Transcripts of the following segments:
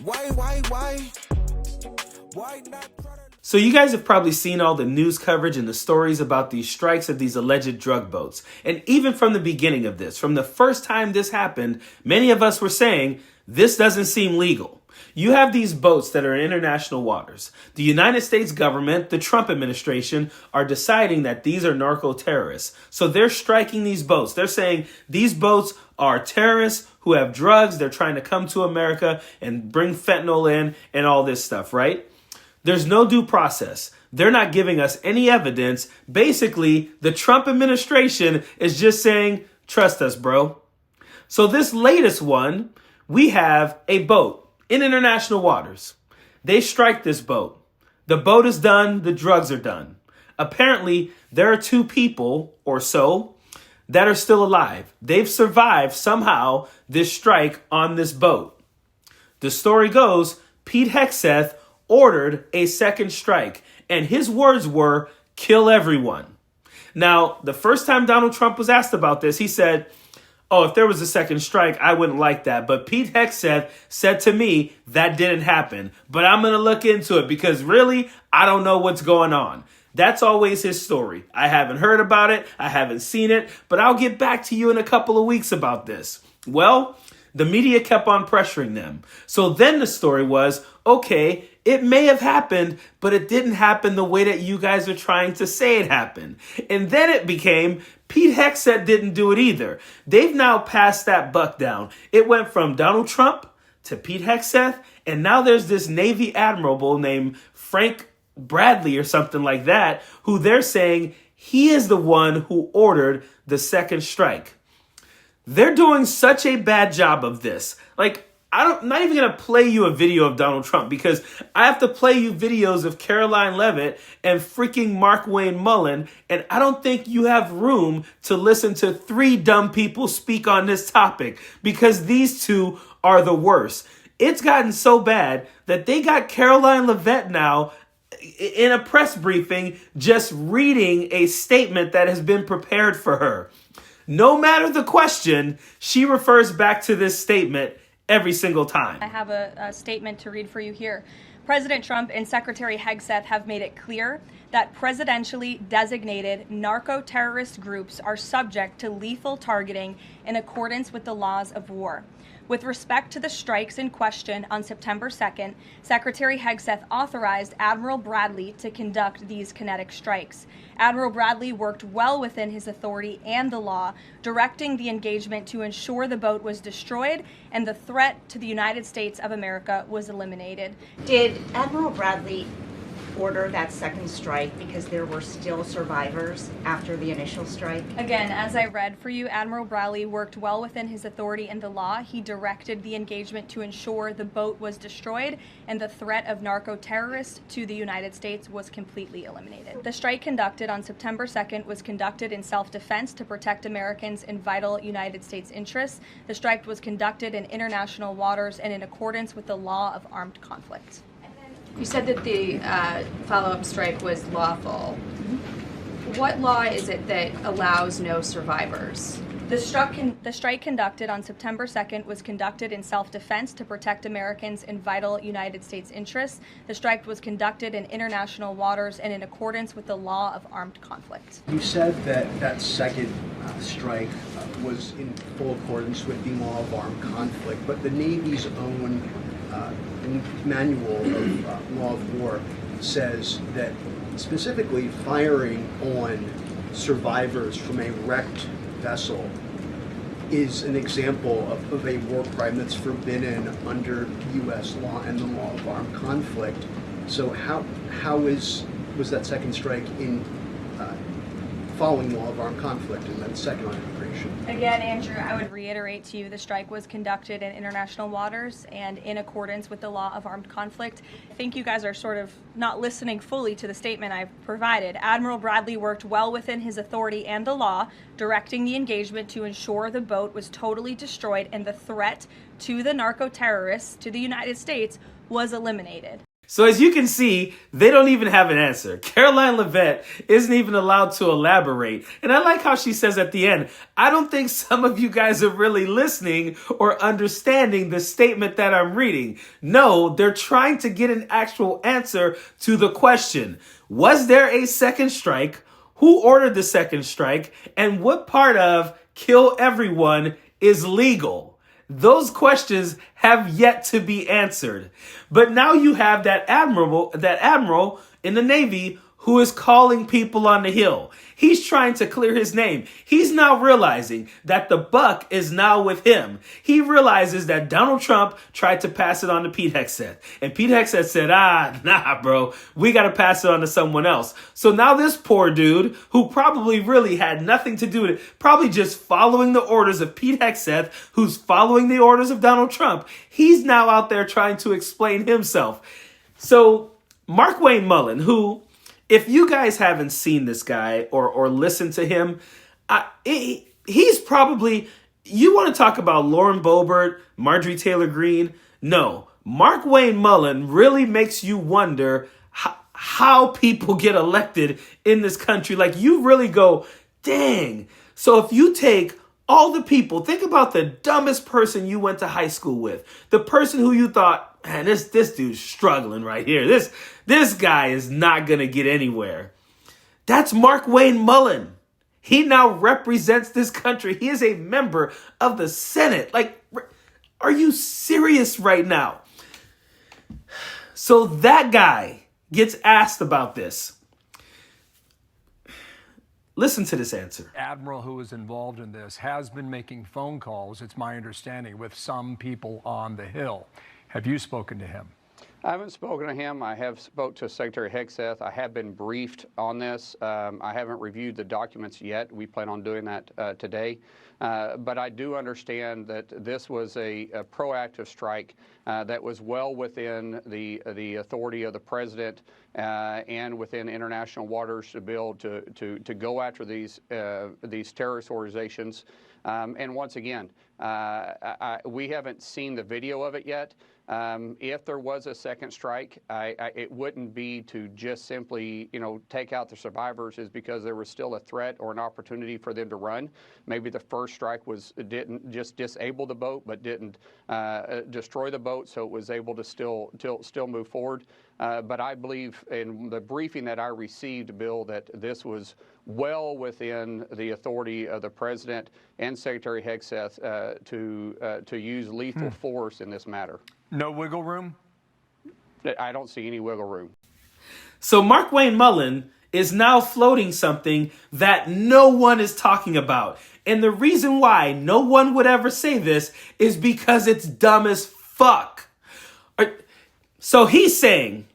Why not? So you guys have probably seen all the news coverage and the stories about these strikes of these alleged drug boats. And even from the beginning of this, from the first time this happened, many of us were saying, this doesn't seem legal. You have these boats that are in international waters. The United States government, the Trump administration, are deciding that these are narco-terrorists. So they're striking these boats. They're saying these boats are terrorists who have drugs. They're trying to come to America and bring fentanyl in and all this stuff, right? There's no due process. They're not giving us any evidence. Basically, the Trump administration is just saying, trust us, bro. So this latest one, we have a boat in international waters. They strike this boat. The boat is done. The drugs are done. Apparently, there are 2 people or so that are still alive. They've survived somehow this strike on this boat. The story goes, Pete Hegseth ordered a second strike, and his words were, kill everyone. Now, the first time Donald Trump was asked about this, he said, oh, if there was a second strike, I wouldn't like that. But Pete Hegseth said to me that didn't happen. But I'm going to look into it because really, I don't know what's going on. That's always his story. I haven't heard about it. I haven't seen it. But I'll get back to you in a couple of weeks about this. Well, the media kept on pressuring them. So then the story was, okay, it may have happened, but it didn't happen the way that you guys are trying to say it happened. And then it became Pete Hegseth didn't do it either. They've now passed that buck down. It went from Donald Trump to Pete Hegseth, and now there's this Navy admiral named Frank Bradley or something like that, who they're saying he is the one who ordered the second strike. They're doing such a bad job of this. Like, I'm not even going to play you a video of Donald Trump because I have to play you videos of Caroline Leavitt and freaking Markwayne Mullin. And I don't think you have room to listen to 3 dumb people speak on this topic because these 2 are the worst. It's gotten so bad that they got Caroline Leavitt now in a press briefing just reading a statement that has been prepared for her. No matter the question, she refers back to this statement every single time. I have a statement to read for you here. President Trump and Secretary Hegseth have made it clear that presidentially designated narco-terrorist groups are subject to lethal targeting in accordance with the laws of war. With respect to the strikes in question on September 2nd, Secretary Hegseth authorized Admiral Bradley to conduct these kinetic strikes. Admiral Bradley worked well within his authority and the law, directing the engagement to ensure the boat was destroyed and the threat to the United States of America was eliminated. Did Admiral Bradley order that second strike because there were still survivors after the initial strike? Again, as I read for you, Admiral Bradley worked well within his authority and the law. He directed the engagement to ensure the boat was destroyed and the threat of narco-terrorists to the United States was completely eliminated. The strike conducted on September 2nd was conducted in self-defense to protect Americans in vital United States interests. The strike was conducted in international waters and in accordance with the law of armed conflict. You said that the follow-up strike was lawful. What law is it that allows no survivors? The strike conducted on September 2nd was conducted in self-defense to protect Americans in vital United States interests. The strike was conducted in international waters and in accordance with the law of armed conflict. You said that that second strike was in full accordance with the law of armed conflict, but the Navy's own manual of law of war says that specifically firing on survivors from a wrecked vessel is an example of a war crime that's forbidden under U.S. law and the law of armed conflict. So how was that second strike in following law of armed conflict and then second on immigration? Again, Andrew, I would reiterate to you the strike was conducted in international waters and in accordance with the law of armed conflict. I think you guys are sort of not listening fully to the statement I've provided. Admiral Bradley worked well within his authority and the law, directing the engagement to ensure the boat was totally destroyed and the threat to the narco-terrorists to the United States was eliminated. So as you can see, they don't even have an answer. Caroline Leavitt isn't even allowed to elaborate. And I like how she says at the end, I don't think some of you guys are really listening or understanding the statement that I'm reading. No, they're trying to get an actual answer to the question. Was there a second strike? Who ordered the second strike? And what part of kill everyone is legal? Those questions have yet to be answered. But now you have that admiral in the Navy who is calling people on the Hill. He's trying to clear his name. He's now realizing that the buck is now with him. He realizes that Donald Trump tried to pass it on to Pete Hegseth. And Pete Hegseth said, nah, bro, we got to pass it on to someone else. So now this poor dude, who probably really had nothing to do with it, probably just following the orders of Pete Hegseth, who's following the orders of Donald Trump, he's now out there trying to explain himself. So Markwayne Mullin, who, if you guys haven't seen this guy or listened to him, he's probably, you want to talk about Lauren Boebert, Marjorie Taylor Greene? No, Markwayne Mullin really makes you wonder how people get elected in this country. Like, you really go, dang. So if you take all the people, think about the dumbest person you went to high school with, the person who you thought, man, this dude's struggling right here. This guy is not going to get anywhere. That's Markwayne Mullin. He now represents this country. He is a member of the Senate. Like, are you serious right now? So that guy gets asked about this. Listen to this answer. Admiral who is involved in this has been making phone calls, it's my understanding, with some people on the Hill. Have you spoken to him? I haven't spoken to him. I have spoke to Secretary Hegseth. I have been briefed on this. I haven't reviewed the documents yet. We plan on doing that today. But I do understand that this was a proactive strike that was well within the authority of the president and within international waters to be able to go after these terrorist organizations. And once again, we haven't seen the video of it yet. If there was a second strike, it wouldn't be to just simply, take out the survivors, is because there was still a threat or an opportunity for them to run. Maybe the first strike didn't just disable the boat, but didn't destroy the boat, so it was able to still move forward. But I believe in the briefing that I received, Bill, that this was well within the authority of the president and Secretary Hegseth to use lethal force in this matter. No wiggle room? I don't see any wiggle room. So Markwayne Mullin is now floating something that no one is talking about. And the reason why no one would ever say this is because it's dumb as fuck. So he's saying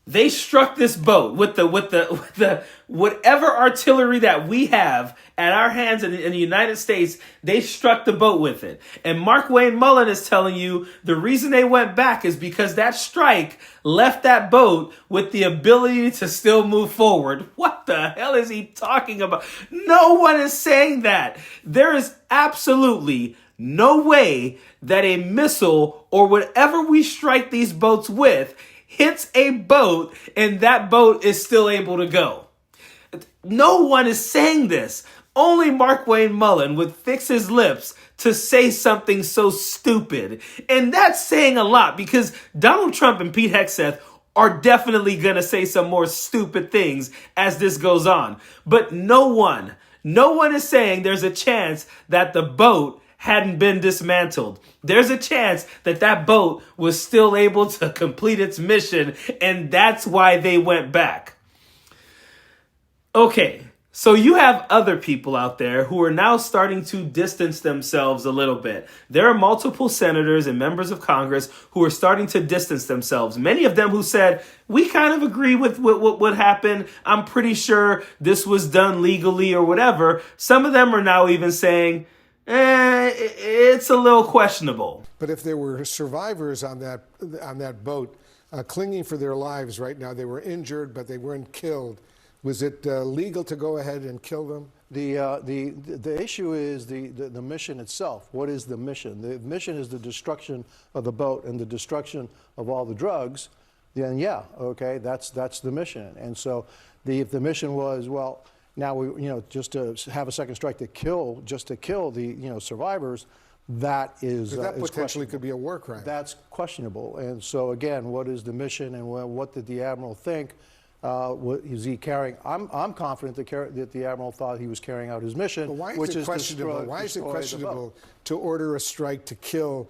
they struck this boat with the whatever artillery that we have at our hands in the United States. They struck the boat with it. And Markwayne Mullin is telling you the reason they went back is because that strike left that boat with the ability to still move forward. What the hell is he talking about? No one is saying that. There is absolutely no way that a missile or whatever we strike these boats with hits a boat and that boat is still able to go. No one is saying this. Only Markwayne Mullin would fix his lips to say something so stupid. And that's saying a lot, because Donald Trump and Pete Hegseth are definitely going to say some more stupid things as this goes on. But no one is saying there's a chance that the boat hadn't been dismantled. There's a chance that that boat was still able to complete its mission, and that's why they went back. Okay, so you have other people out there who are now starting to distance themselves a little bit. There are multiple senators and members of Congress who are starting to distance themselves. Many of them who said, we kind of agree with what happened. I'm pretty sure this was done legally or whatever. Some of them are now even saying, it's a little questionable. But if there were survivors on that boat clinging for their lives right now, they were injured, but they weren't killed. Was it legal to go ahead and kill them? The issue is the mission itself. What is the mission? The mission is the destruction of the boat and the destruction of all the drugs. then yeah, okay, that's the mission. And so if the mission was, well, now just to have a second strike to kill the survivors, that is That is potentially could be a war crime. That's questionable. And so again, what is the mission, and what did the admiral think? What is he carrying? I'm confident that the admiral thought he was carrying out his mission, But why is which it is questionable? Why is it questionable to order a strike to kill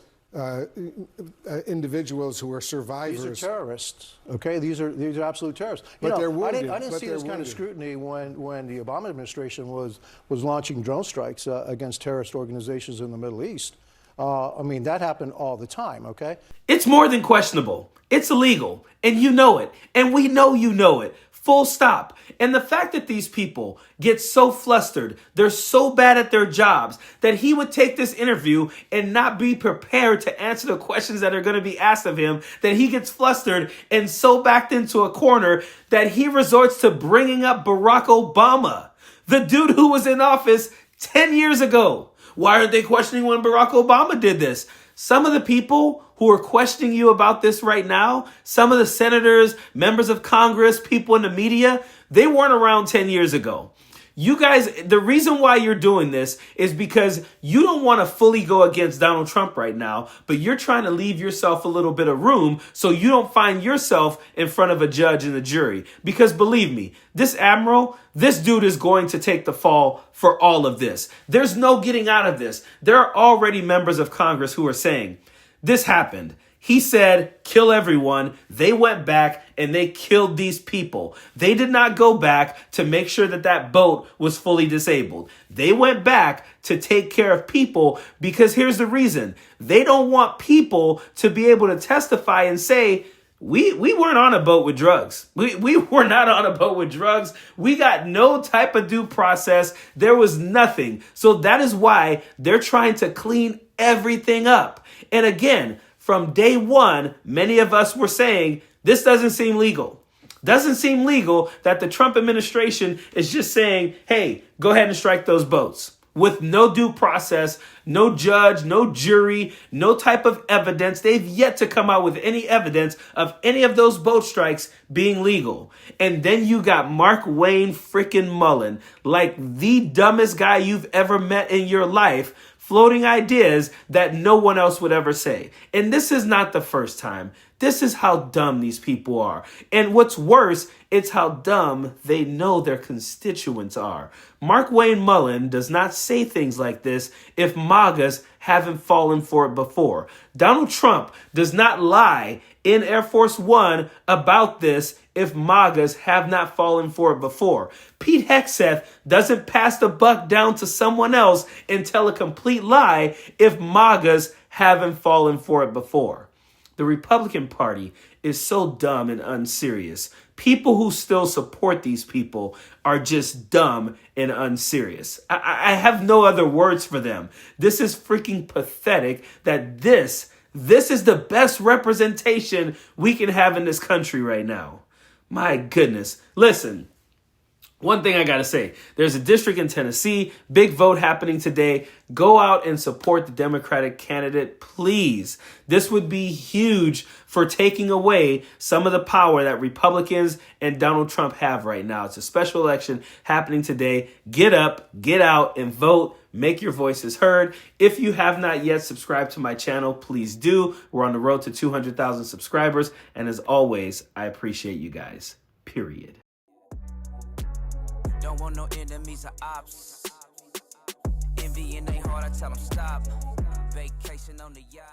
individuals who are survivors? These are terrorists. Okay, these are absolute terrorists. But they're wounded. I didn't see this kind of scrutiny when the Obama administration was launching drone strikes against terrorist organizations in the Middle East. I mean, that happened all the time. Okay. It's more than questionable. It's illegal. And you know it. And we know you know it. Full stop. And the fact that these people get so flustered, they're so bad at their jobs, that he would take this interview and not be prepared to answer the questions that are going to be asked of him, that he gets flustered and so backed into a corner that he resorts to bringing up Barack Obama, the dude who was in office 10 years ago. Why aren't they questioning when Barack Obama did this? Some of the people who are questioning you about this right now, some of the senators, members of Congress, people in the media, they weren't around 10 years ago. You guys, the reason why you're doing this is because you don't want to fully go against Donald Trump right now, but you're trying to leave yourself a little bit of room so you don't find yourself in front of a judge and a jury. Because believe me, this admiral, this dude is going to take the fall for all of this. There's no getting out of this. There are already members of Congress who are saying, this happened. He said, kill everyone. They went back and they killed these people. They did not go back to make sure that that boat was fully disabled. They went back to take care of people because here's the reason. They don't want people to be able to testify and say, we weren't on a boat with drugs. We were not on a boat with drugs. We got no type of due process. There was nothing. So that is why they're trying to clean everything up. And again, from day one, many of us were saying, this doesn't seem legal. Doesn't seem legal that the Trump administration is just saying, hey, go ahead and strike those boats with no due process, no judge, no jury, no type of evidence. They've yet to come out with any evidence of any of those boat strikes being legal. And then you got Markwayne freaking Mullin, like the dumbest guy you've ever met in your life, floating ideas that no one else would ever say. And this is not the first time. This is how dumb these people are. And what's worse, it's how dumb they know their constituents are. Markwayne Mullin does not say things like this if MAGAs haven't fallen for it before. Donald Trump does not lie in Air Force One about this if MAGAs have not fallen for it before. Pete Hegseth doesn't pass the buck down to someone else and tell a complete lie if MAGAs haven't fallen for it before. The Republican Party is so dumb and unserious. People who still support these people are just dumb and unserious. I have no other words for them. This is freaking pathetic that this is the best representation we can have in this country right now. My goodness. Listen, one thing I got to say, there's a district in Tennessee, big vote happening today. Go out and support the Democratic candidate, please. This would be huge for taking away some of the power that Republicans and Donald Trump have right now. It's a special election happening today. Get up, get out, and vote. Make your voices heard. If you have not yet subscribed to my channel, please do. We're on the road to 200,000 subscribers. And as always, I appreciate you guys. Period. Don't want no enemies or ops. Envy in their heart, I tell them stop. Vacation on the yacht.